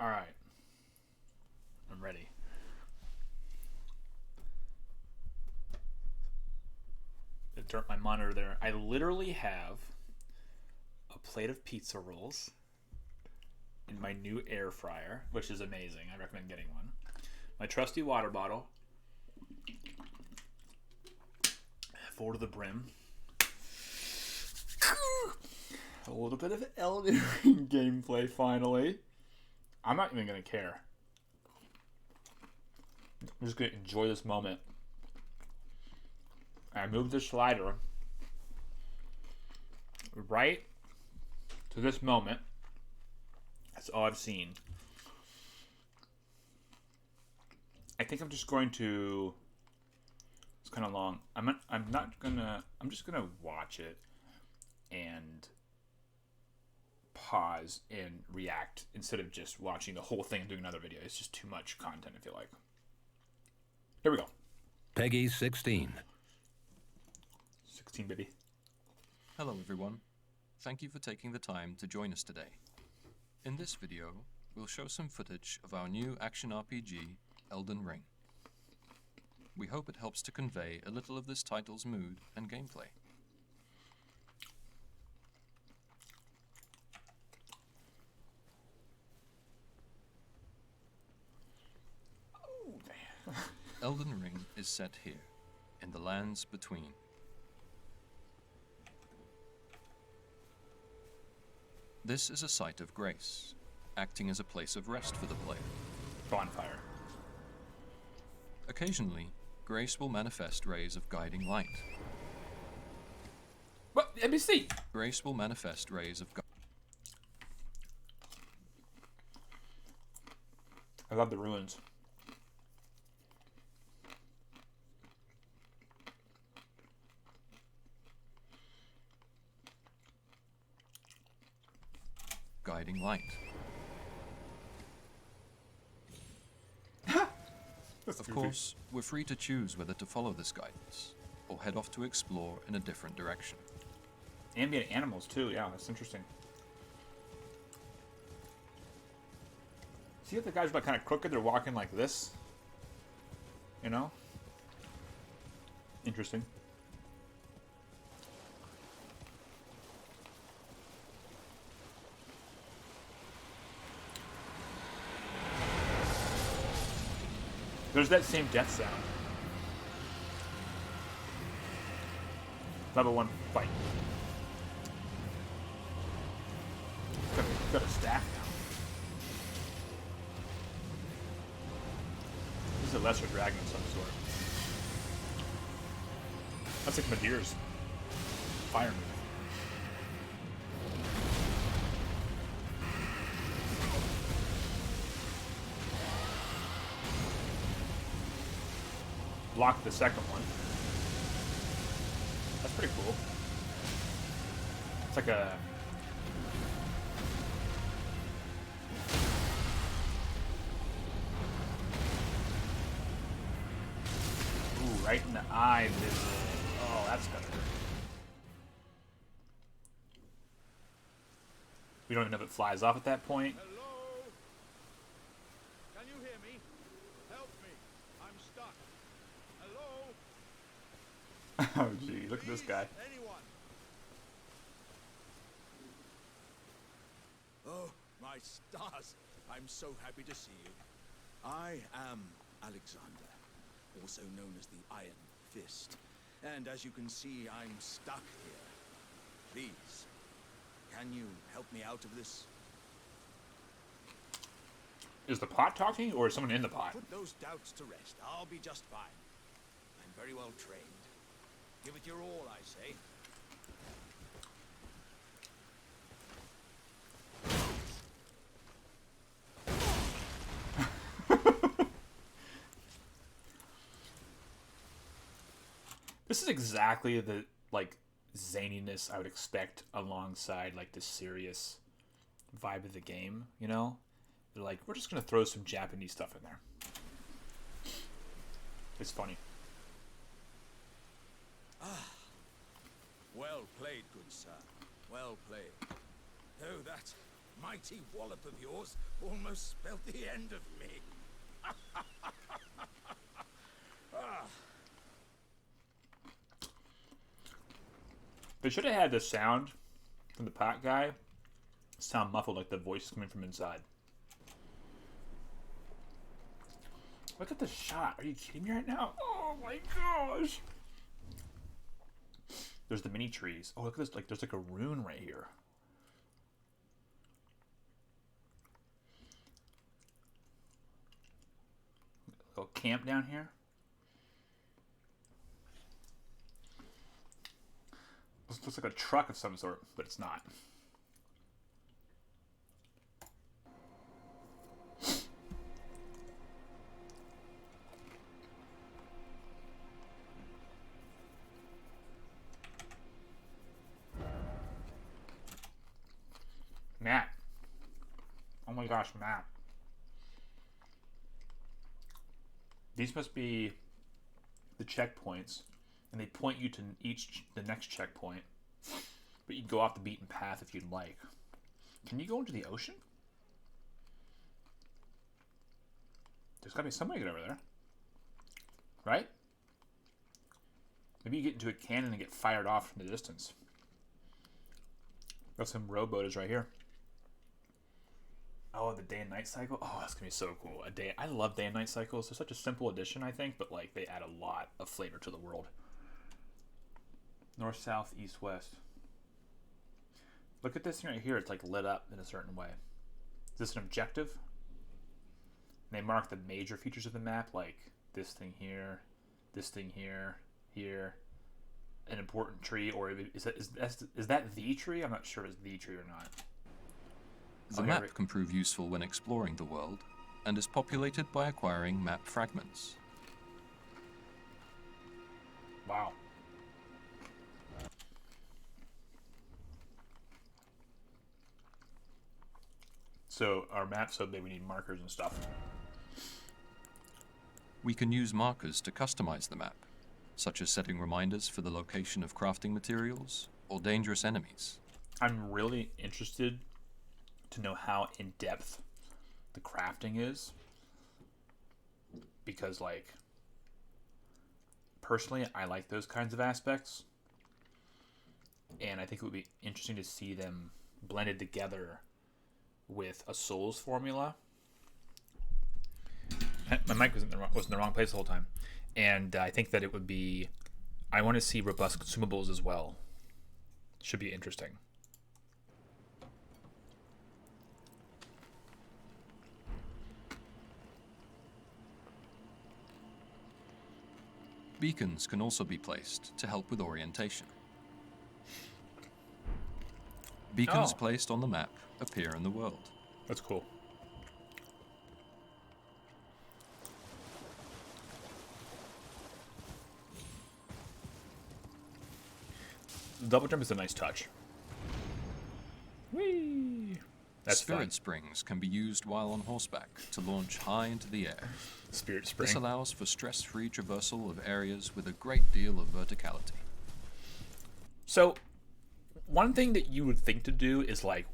Alright. I'm ready. My monitor there. I literally have a plate of pizza rolls in my new air fryer, which is amazing. I recommend getting one. My trusty water bottle, full to the brim. A little bit of Elden Ring gameplay finally. I'm not even going to care. I'm just going to enjoy this moment. I moved the slider right to this moment. That's all I've seen. I think I'm just going to. It's kind of long. I'm not gonna. I'm just gonna watch it and pause and react instead of just watching the whole thing and doing another video. It's just too much content. I feel like. Here we go. Peggy 16. 16, baby. Hello everyone. Thank you for taking the time to join us today. In this video, we'll show some footage of our new action RPG, Elden Ring. We hope it helps to convey a little of this title's mood and gameplay. Oh, damn. Elden Ring is set here, in the lands between. This is a site of grace, acting as a place of rest for the player. Bonfire. Occasionally, grace will manifest rays of guiding light. What? NBC! Grace will manifest rays of I love the ruins. guiding light. Of course, we're free to choose whether to follow this guidance, or head off to explore in a different direction. Ambient animals too, yeah, that's interesting. See if the guys are like kind of crooked, they're walking like this. You know? Interesting. There's that same death sound. Level 1 fight. Got a staff now. This is a lesser dragon of some sort. That's like Madeir's fire move. Block the second one. That's pretty cool. It's like a... Ooh, right in the eye visual. Oh, that's gonna hurt. We don't even know if it flies off at that point. Hello? Can you hear me? Help me. I'm stuck. Hello? Oh, gee, look at this guy. Anyone? Oh, my stars. I'm so happy to see you. I am Alexander, also known as the Iron Fist. And as you can see, I'm stuck here. Please, can you help me out of this? Is the pot talking, or is someone in the pot? Put those doubts to rest. I'll be just fine. I'm very well trained. Give it your all, I say. This is exactly the, like, zaniness I would expect alongside, like, the serious vibe of the game, you know? They're like, we're just going to throw some Japanese stuff in there. It's funny. Ah. Well played, good sir. Well played. Though that mighty wallop of yours almost spelled the end of me. They should have had the sound from the pot guy sound muffled, like the voice is coming from inside. Look at the shot. Are you kidding me right now? Oh my gosh. There's the mini trees. Oh, look at this. Like, there's like a rune right here. A little camp down here. This looks like a truck of some sort, but it's not. Matt. Oh my gosh, Matt. These must be the checkpoints, and they point you to the next checkpoint, but you can go off the beaten path if you'd like. Can you go into the ocean? There's gotta be some way to get over there. Right? Maybe you get into a cannon and get fired off from the distance. Got some rowboat is right here. Oh, the day and night cycle. Oh, that's gonna be so cool. I love day and night cycles. They're such a simple addition, I think, but like they add a lot of flavor to the world. North, south, east, west. Look at this thing right here. It's like lit up in a certain way. Is this an objective? And they mark the major features of the map, like this thing here, here, an important tree, or is that the tree? I'm not sure if it's the tree or not. The map can prove useful when exploring the world, and is populated by acquiring map fragments. Wow. So our map's so big we need markers and stuff. We can use markers to customize the map, such as setting reminders for the location of crafting materials or dangerous enemies. I'm really interested to know how in-depth the crafting is, because like personally I like those kinds of aspects, and I think it would be interesting to see them blended together with a Souls formula. My mic was in the wrong place the whole time, and I think that it would be, I want to see robust consumables as well. Should be interesting. Beacons can also be placed to help with orientation. Beacons placed on the map appear in the world. That's cool. The double jump is a nice touch. Whee! That's Spirit fun. springs can be used while on horseback to launch high into the air. Spirit spring. This allows for stress-free traversal of areas with a great deal of verticality. So, one thing that you would think to do is like,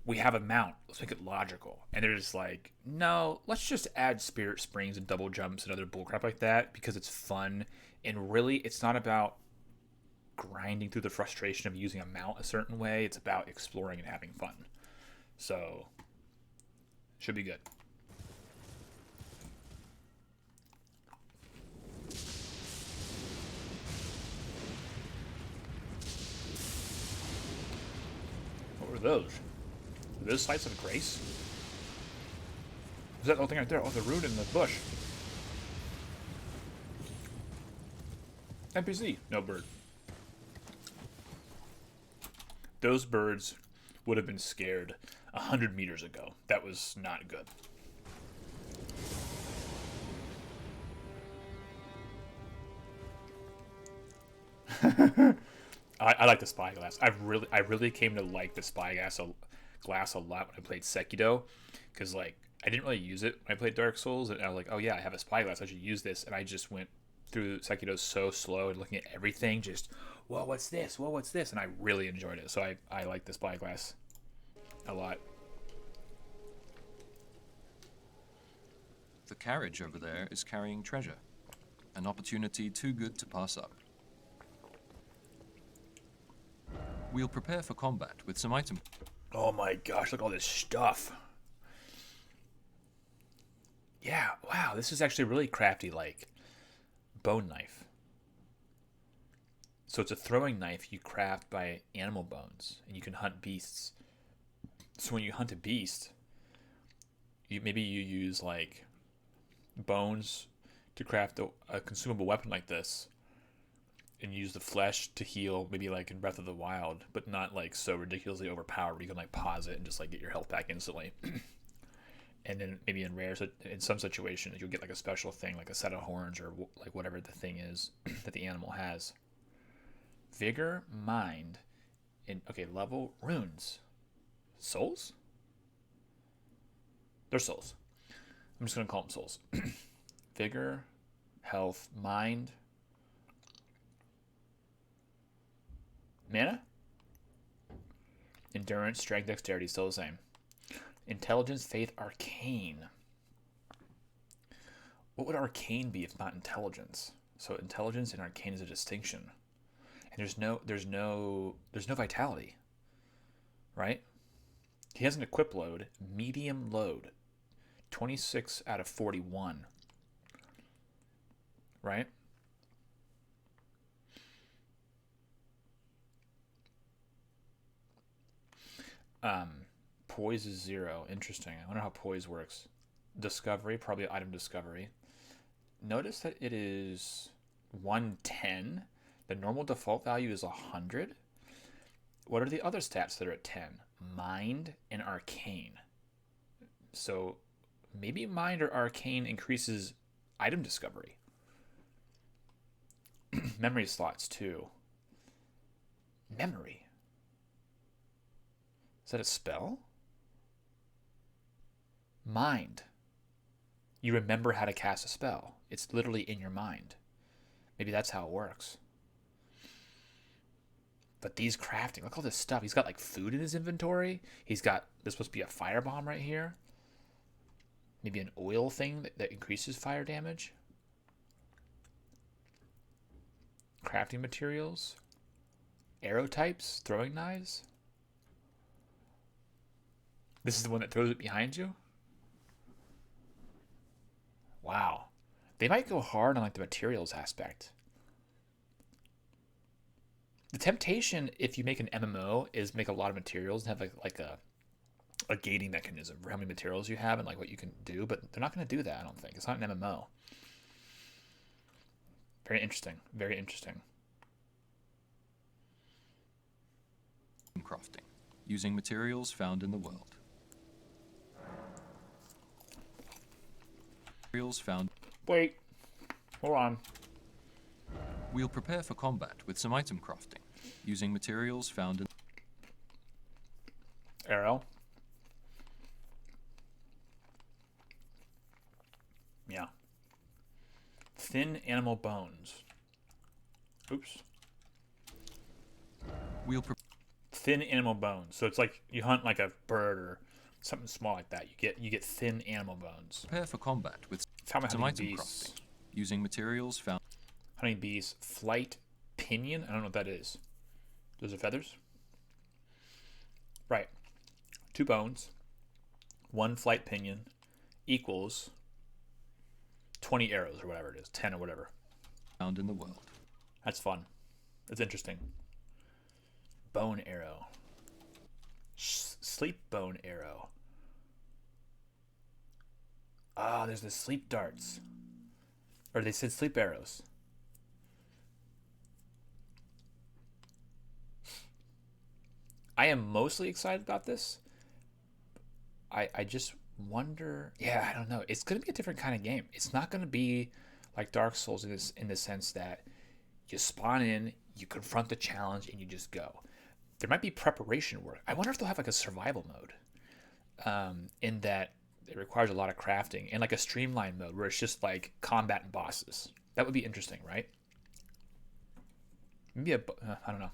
we have a mount, let's make it logical. And they're just like, no, let's just add spirit springs and double jumps and other bullcrap like that because it's fun. And really, it's not about grinding through the frustration of using a mount a certain way. It's about exploring and having fun. So, should be good. What were those? Are those sites of grace? Is that the whole thing right there? Oh, the rune in the bush. NPC. No bird. Those birds would have been scared 100 meters ago. That was not good. I like the spyglass. I really came to like the spyglass a lot when I played Sekiro, because like I didn't really use it when I played Dark Souls, and I was like, oh yeah, I have a spyglass, I should use this, and I just went through Sekiro so slow and looking at everything, just whoa, what's this? Whoa, what's this? And I really enjoyed it. So I like the spyglass a lot. The carriage over there is carrying treasure. An opportunity too good to pass up. We'll prepare for combat with some item. Oh my gosh, look at all this stuff. Yeah, wow, this is actually really crafty, like bone knife. So it's a throwing knife you craft by animal bones, and you can hunt beasts. So when you hunt a beast, maybe you use like bones to craft a consumable weapon like this, and use the flesh to heal, maybe like in Breath of the Wild, but not like so ridiculously overpowered where you can like pause it and just like get your health back instantly. And then maybe in some situations you'll get like a special thing, like a set of horns or like whatever the thing is that the animal has. Vigor, mind, and okay, level, runes, souls. They're souls. I'm just gonna call them souls. Vigor, health, mind, mana, endurance, strength, dexterity, still the same. Intelligence, faith, arcane. What would arcane be if not intelligence? So intelligence and arcane is a distinction. And there's no vitality. Right? He has an equip load, medium load. 26 out of 41. Right? Poise is 0. Interesting. I wonder how poise works. Discovery, probably item discovery. Notice that it is 110. The normal default value is 100. What are the other stats that are at 10? Mind and arcane. So maybe mind or arcane increases item discovery. Memory slots too. Memory. Is that a spell? Mind. You remember how to cast a spell. It's literally in your mind. Maybe that's how it works. But these crafting, look at all this stuff. He's got like food in his inventory. There's supposed to be a firebomb right here. Maybe an oil thing that increases fire damage. Crafting materials. Arrow types, throwing knives. This is the one that throws it behind you? Wow. They might go hard on like the materials aspect. The temptation, if you make an MMO, is make a lot of materials and have like a gating mechanism for how many materials you have and like what you can do, but they're not going to do that, I don't think. It's not an MMO. Very interesting. Very interesting. Crafting, using materials found in the world. Materials found. Wait. Hold on. We'll prepare for combat with some item crafting, using materials found in. Arrow. Yeah. Thin animal bones. Oops. Thin animal bones. So it's like you hunt like a bird or something small like that. You get thin animal bones. Prepare for combat with Found my some item honeybees. crafting, using materials found. Honeybees. Flight pinion. I don't know what that is. Those are feathers? Right. 2 bones. 1 flight pinion equals 20 arrows or whatever it is. 10 or whatever. Found in the world. That's fun. That's interesting. Bone arrow. Sleep bone arrow. Ah, there's the sleep darts. Or they said sleep arrows. I am mostly excited about this. I just wonder. Yeah, I don't know. It's going to be a different kind of game. It's not going to be like Dark Souls in the sense that you spawn in, you confront the challenge, and you just go. There might be preparation work. I wonder if they'll have like a survival mode, in that it requires a lot of crafting, and like a streamlined mode where it's just like combat and bosses. That would be interesting, right? Maybe I don't know.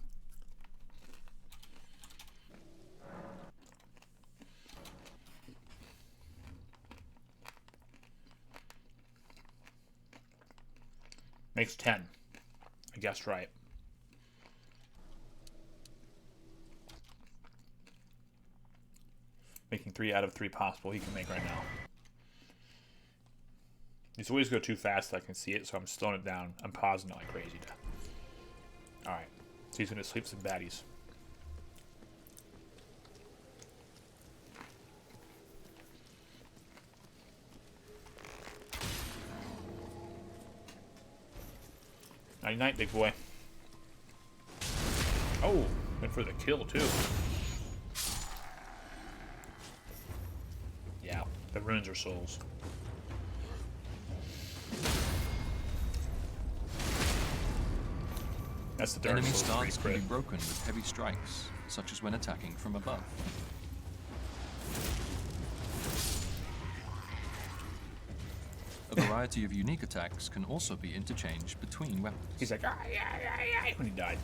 Makes 10. I guessed right. Making 3 out of 3 possible he can make right now. These always go too fast so I can see it, so I'm slowing it down. I'm pausing it like crazy. Alright. So he's going to sleep some baddies. Night, big boy. Oh, went for the kill too. Yeah, the runes are souls. That's the Dark Enemy Souls stance can be crit. broken with heavy strikes, such as when attacking from above. A variety of unique attacks can also be interchanged between weapons. He's like, when he died.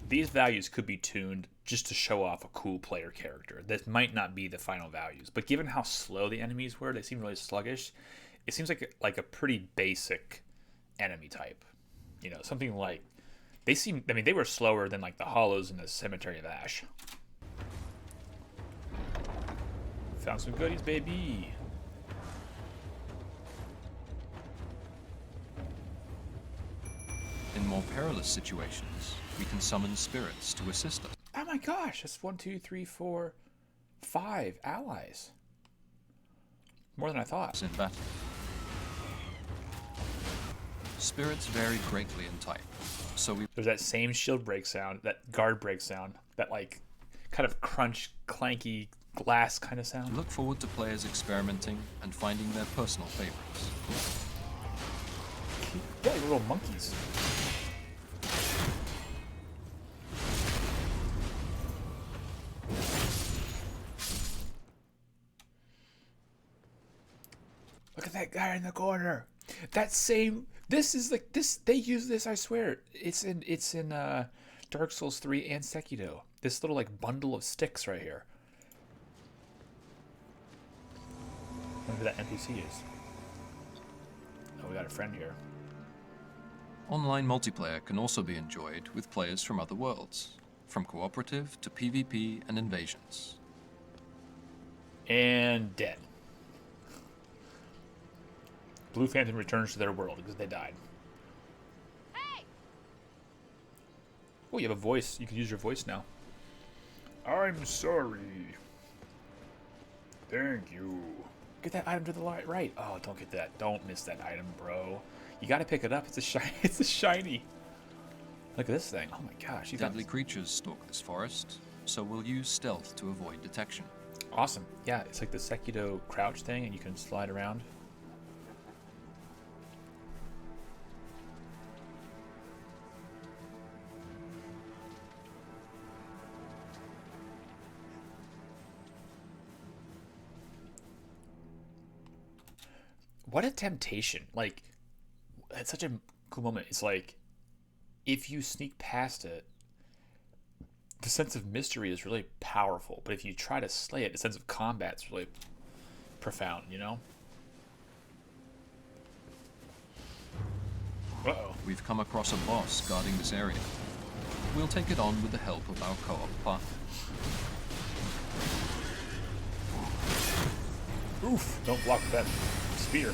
These values could be tuned just to show off a cool player character. That might not be the final values, but given how slow the enemies were, they seem really sluggish. It seems like a pretty basic enemy type. You know, something like they were slower than like the Hollows in the Cemetery of Ash. Found some goodies, baby. In more perilous situations, we can summon spirits to assist us. Oh my gosh, that's 1, 2, 3, 4, 5 allies. More than I thought. In battle. Spirits vary greatly in type, so we There's that same shield break sound, that guard break sound, that like kind of crunch, clanky glass kind of sound. look forward to players experimenting and finding their personal favorites. Yeah, like little monkeys. Look at that guy in the corner. That same. This is like this. They use this. I swear. It's in Dark Souls 3 and Sekiro. This little like bundle of sticks right here. I wonder who that NPC is. Oh, we got a friend here. Online multiplayer can also be enjoyed with players from other worlds, from cooperative to PvP and invasions. And dead. Blue Phantom returns to their world because they died. Hey! Oh, you have a voice. You can use your voice now. I'm sorry. Thank you. Get that item to the right. Oh, don't get that. Don't miss that item, bro. You gotta pick it up. It's a shiny. It's a shiny. Look at this thing. Oh my gosh. You got Deadly creatures stalk this forest, so we'll use stealth to avoid detection. awesome. Yeah, it's like the Sekiro crouch thing, and you can slide around. What a temptation. Like, it's such a cool moment. It's like, if you sneak past it, the sense of mystery is really powerful. But if you try to slay it, the sense of combat's really profound, you know? Uh-oh. We've come across a boss guarding this area. We'll take it on with the help of our co-op partner. Oof. Don't block that spear.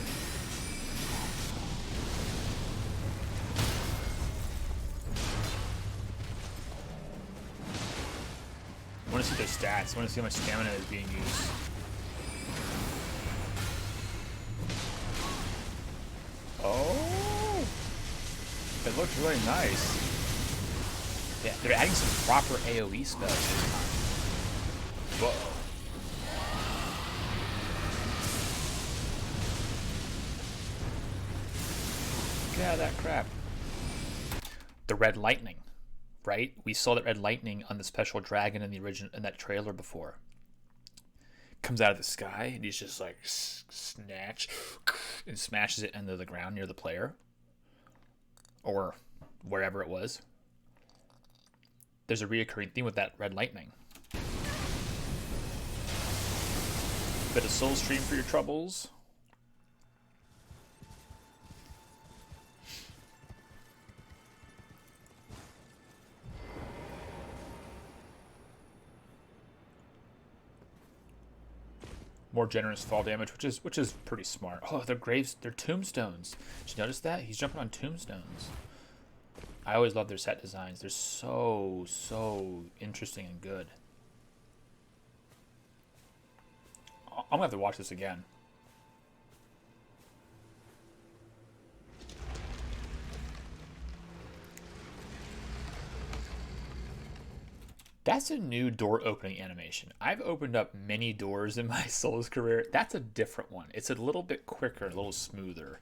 I want to see their stats. I want to see how much stamina is being used. Oh! It looks really nice. Yeah, they're adding some proper AoE spells this time. Whoa. Get out of that crap. The red lightning, right? We saw that red lightning on the special dragon in the original in that trailer before. Comes out of the sky and he's just like snatch and smashes it into the ground near the player or wherever it was. There's a reoccurring theme with that red lightning. Bit of soul stream for your troubles. More generous fall damage, which is pretty smart. Oh, they're tombstones. Did you notice that? He's jumping on tombstones. I always love their set designs. They're so interesting and good. I'm gonna have to watch this again. That's a new door opening animation. I've opened up many doors in my Souls career. That's a different one. It's a little bit quicker, a little smoother.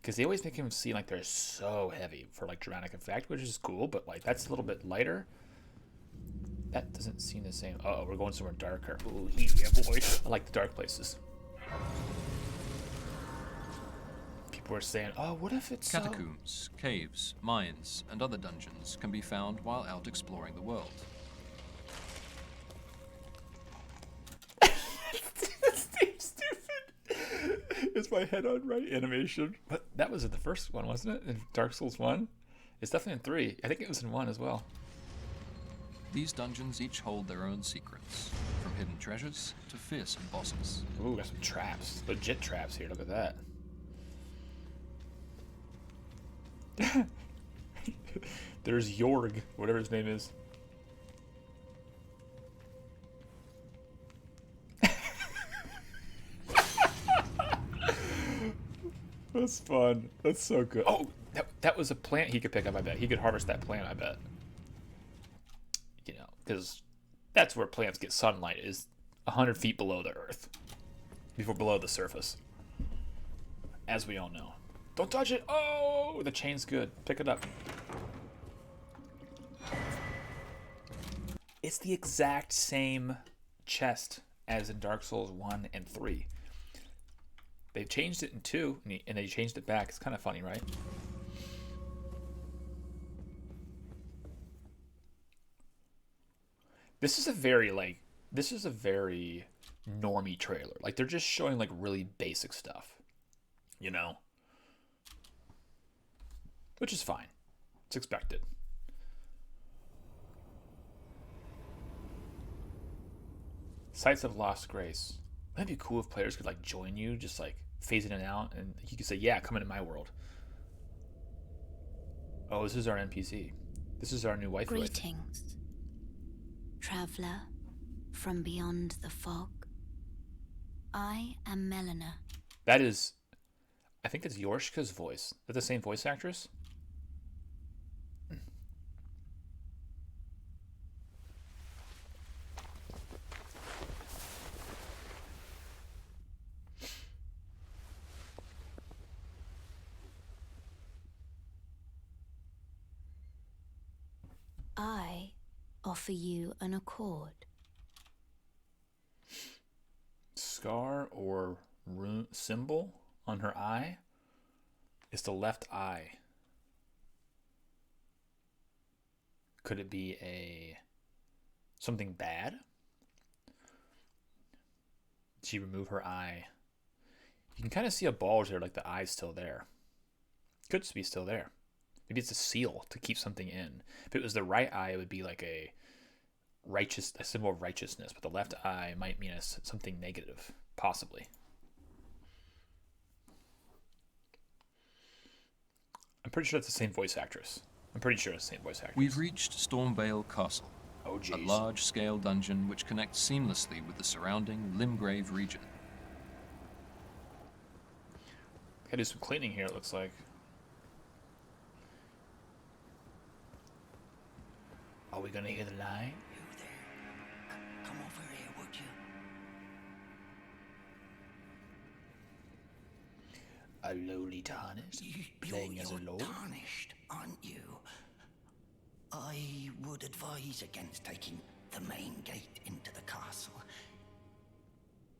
Because they always make them seem like they're so heavy for like dramatic effect, which is cool, but like that's a little bit lighter. That doesn't seem the same. Uh-oh, we're going somewhere darker. Ooh, yeah, boy. I like the dark places. People are saying, oh, what if it's Catacombs, caves, mines, and other dungeons can be found while out exploring the world. Is my head on right? Animation. But that was in the first one, wasn't it? In Dark Souls 1? It's definitely in 3. I think it was in 1 as well. These dungeons each hold their own secrets, from hidden treasures to fearsome bosses. Ooh, got some traps. Legit traps here. Look at that. There's Jorg, whatever his name is. That's fun. That's so good. Oh, that was a plant he could pick up, I bet. He could harvest that plant, I bet. You know, because that's where plants get sunlight, is 100 feet below the earth. Below the surface. As we all know. Don't touch it! Oh, the chain's good. Pick it up. It's the exact same chest as in Dark Souls 1 and 3. They've changed it in 2, and they changed it back. It's kind of funny, right? This is a very normie trailer. Like, they're just showing, like, really basic stuff. You know? Which is fine. It's expected. Sites of Lost Grace. Wouldn't it be cool if players could, like, join you, just, like, phase in and out, and you could say, yeah, come into my world. Oh, this is our NPC. This is our new wife. Greetings, traveler from beyond the fog. I am Melina. That is, I think it's Yorshka's voice. Is that the same voice actress? I offer you an accord. Scar or rune symbol on her eye is the left eye. Could it be something bad? Did she remove her eye? You can kind of see a bulge there, like the eye's still there. Could just be still there. Maybe it's a seal to keep something in. If it was the right eye, it would be like a symbol of righteousness, but the left eye might mean something negative, possibly. I'm pretty sure that's the same voice actress. We've reached Stormvale Castle, Oh, a jeez. large-scale dungeon which connects seamlessly with the surrounding Limgrave region. Gotta do some cleaning here, it looks like. Are we gonna hear the line? You there? Come over here, would you? A lowly tarnished, playing as a You're lord. tarnished, aren't you? I would advise against taking the main gate into the castle.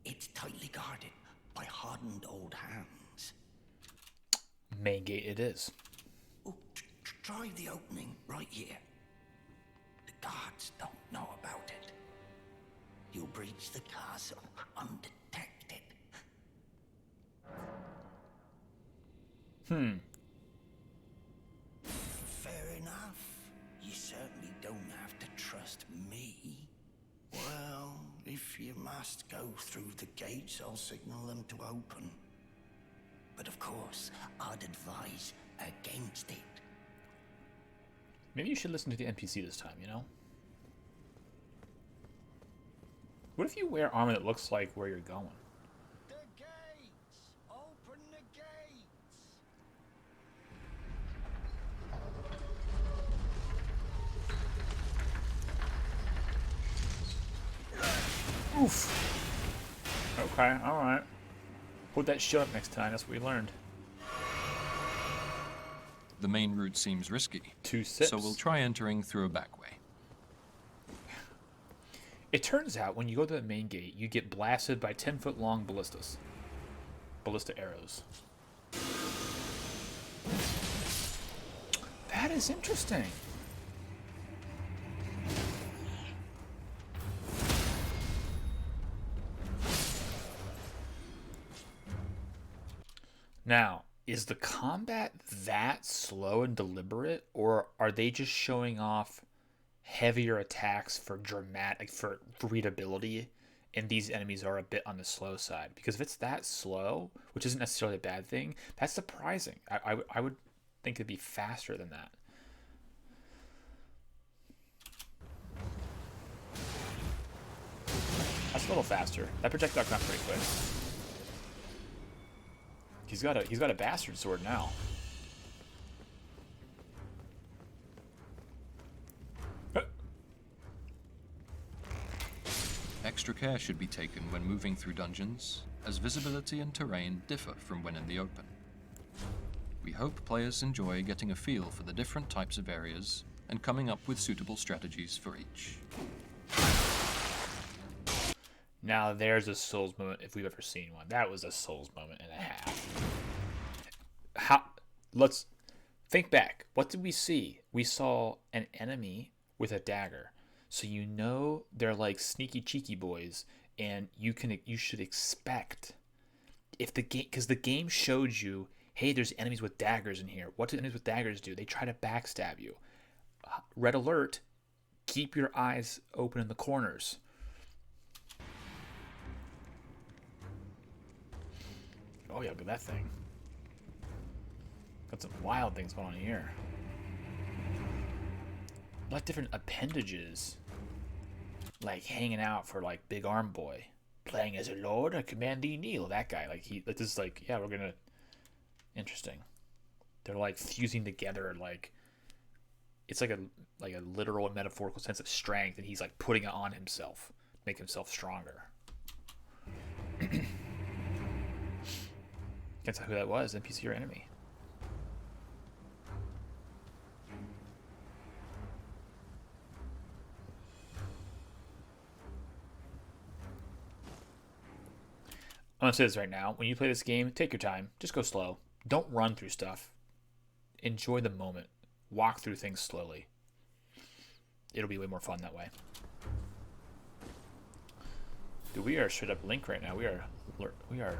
It's tightly guarded by hardened old hands. Main gate it is. Oh, try the opening right here. The guards don't know about it. You'll breach the castle undetected. Fair enough. You certainly don't have to trust me. Well, if you must go through the gates, I'll signal them to open. But of course, I'd advise against it. Maybe you should listen to the NPC this time, you know? What if you wear armor that looks like where you're going? The gates! Open the gates! Oof. Okay, alright. Put that shit up next time, that's what we learned. The main route seems risky, 2 sips. so we'll try entering through a back way. It turns out when you go to the main gate, you get blasted by 10-foot long ballistas. Ballista arrows. That is interesting. Now, is the combat that slow and deliberate, or are they just showing off heavier attacks for dramatic, for readability, and these enemies are a bit on the slow side? Because if it's that slow, which isn't necessarily a bad thing, that's surprising. I would think it'd be faster than that. That's a little faster. That projectile comes pretty quick. He's got a bastard sword now. Extra care should be taken when moving through dungeons, as visibility and terrain differ from when in the open. We hope players enjoy getting a feel for the different types of areas and coming up with suitable strategies for each. Now there's a Souls moment if we've ever seen one. That was a Souls moment and a half. Let's think back. What did we see? We saw an enemy with a dagger. So you know they're like sneaky cheeky boys, and you should expect if the game, because the game showed you, hey, there's enemies with daggers in here. What do enemies with daggers do? They try to backstab you. Red alert, keep your eyes open in the corners. Oh yeah, look at that thing. Got some wild things going on here. A lot of different appendages, like hanging out for like Big Arm Boy, playing as a lord. I command thee kneel. That guy, like this is like, yeah, we're gonna. Interesting. They're like fusing together, like it's like a literal and metaphorical sense of strength, and he's like putting it on himself, to make himself stronger. Can't tell who that was, NPC or enemy. I'm gonna say this right now. When you play this game, take your time. Just go slow. Don't run through stuff. Enjoy the moment. Walk through things slowly. It'll be way more fun that way. Dude, we are straight up Link right now. We are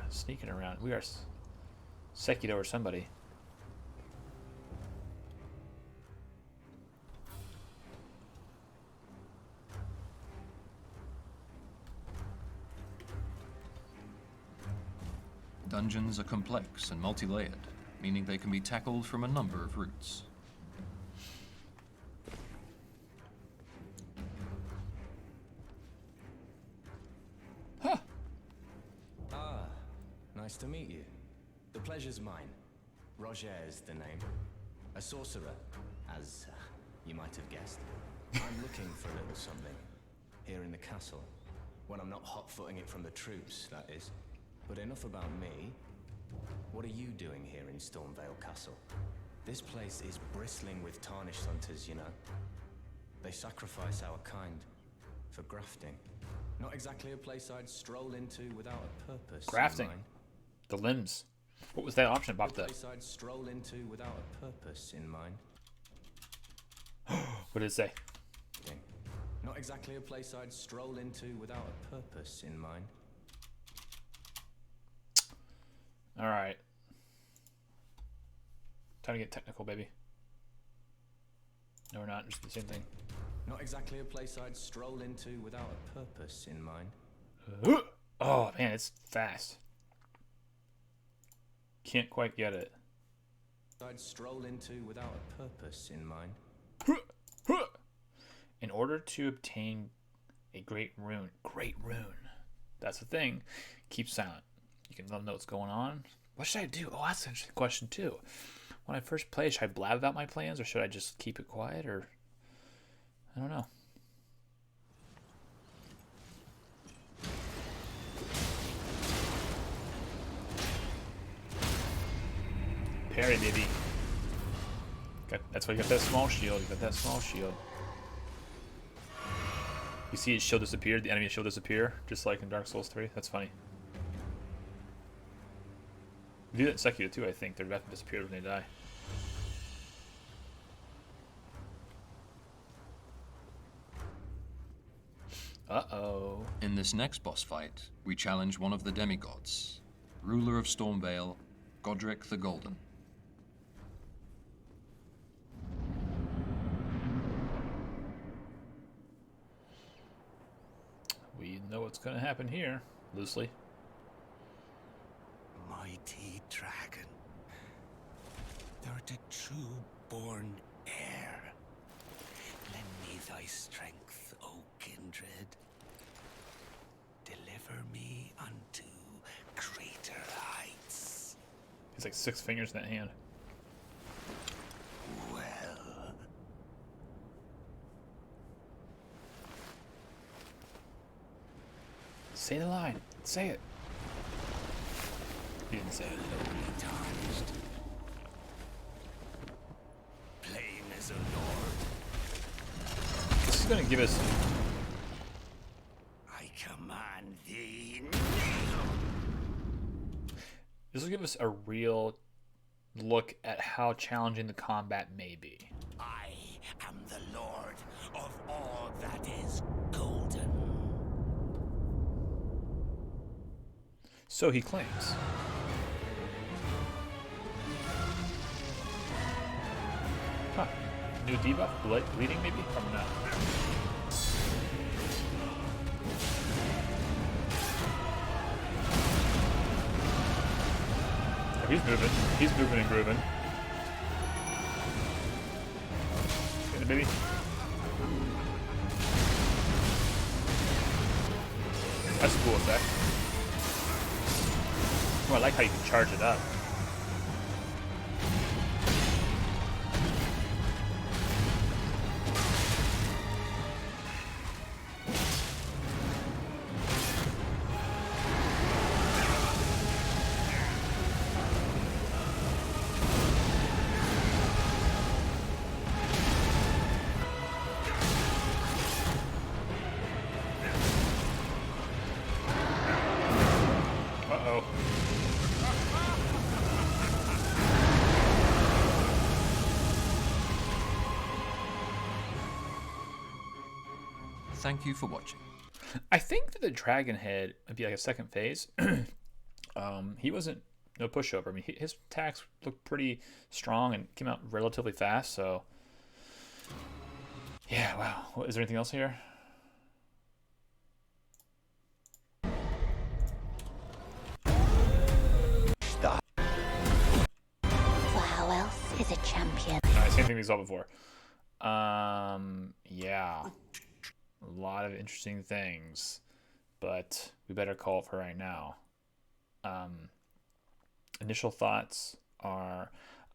sneaking around. We are Sekiro or somebody. Dungeons are complex and multi-layered, meaning they can be tackled from a number of routes. Huh. Ah, nice to meet you. The pleasure's mine. Roger is the name. A sorcerer, as you might have guessed. I'm looking for a little something here in the castle. When I'm not hot-footing it from the troops, that is. But enough about me. What are you doing here in Stormvale Castle? This place is bristling with tarnished hunters, you know. They sacrifice our kind for grafting. Not exactly a place I'd stroll into without a purpose. Grafting. The limbs. What was that option about A that? place I'd stroll into without a purpose in mind. What did it say? Not exactly a place I'd stroll into without a purpose in mind. All right. Time to get technical, baby. No, we're not. Just the same thing. Not exactly a place I'd stroll into without a purpose in mind. Oh, man, it's fast. Can't quite get it. I'd stroll into without a purpose in mind. In order to obtain a great rune, that's the thing, keep silent. You can let them know what's going on. What should I do? Oh, that's an interesting question too. When I first play, should I blab about my plans, or should I just keep it quiet, or I don't know. Parry, baby. That's why you got that small shield. You got that small shield. You see his shield disappear, the enemy shield disappear, just like in Dark Souls 3. That's funny. We do that in Sekiro too, I think. Their weapon disappears when they die. Uh-oh. In this next boss fight, we challenge one of the demigods, ruler of Stormvale, Godric the Golden. We know what's going to happen here, loosely. Mighty dragon, thou art a true-born heir. Lend me thy strength, O kindred. Deliver me unto greater heights. He's like 6 fingers in that hand. Well, Say the line. Say it. He didn't say it. lowly tarnished, plain as a lord, This is going to give us... I command thee. This will give us a real look at how challenging the combat may be. I am the lord of all that is golden. So he claims. Huh. New debuff? Bleeding maybe? Or not? Oh, he's moving. He's moving and grooving. Get it, baby. That's a cool effect. Oh, I like how you can charge it up. Uh-oh. Thank you for watching. I think that the dragon head might be like a second phase. He wasn't no pushover. I mean, his attacks looked pretty strong and came out relatively fast. So, yeah. Wow. Well, is there anything else here? For how else is a champion? All right, same thing we saw before. Yeah. A lot of interesting things, but we better call it for right now. Initial thoughts are,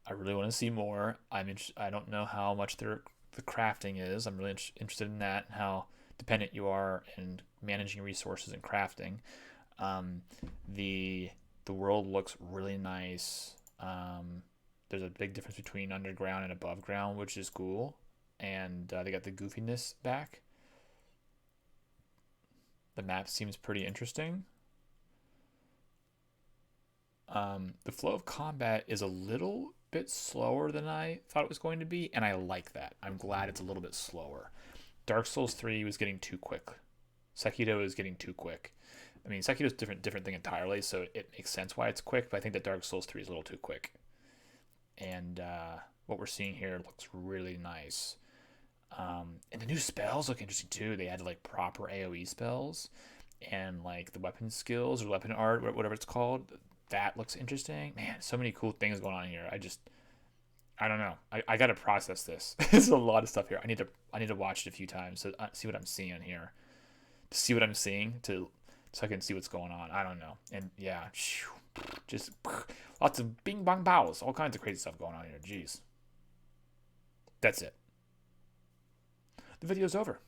I really want to see more. I don't know how much the crafting is. I'm really interested in that and how dependent you are in managing resources and crafting. The world looks really nice. There's a big difference between underground and above ground, which is cool. And they got the goofiness back. The map seems pretty interesting. The flow of combat is a little bit slower than I thought it was going to be, and I like that. I'm glad it's a little bit slower. Dark Souls 3 was getting too quick. Sekiro is getting too quick. I mean, Sekiro's different thing entirely, so it makes sense why it's quick, but I think that Dark Souls 3 is a little too quick. and what we're seeing here looks really nice. And the new spells look interesting too. They added like proper AoE spells, and like the weapon skills or weapon art, whatever it's called. That looks interesting. Man, so many cool things going on here. I don't know. I gotta process this. There's a lot of stuff here. I need to watch it a few times to see what I'm seeing here. To see what I'm seeing so I can see what's going on. I don't know. And yeah, just lots of bing bong bows, all kinds of crazy stuff going on here. Jeez. That's it. The video's over.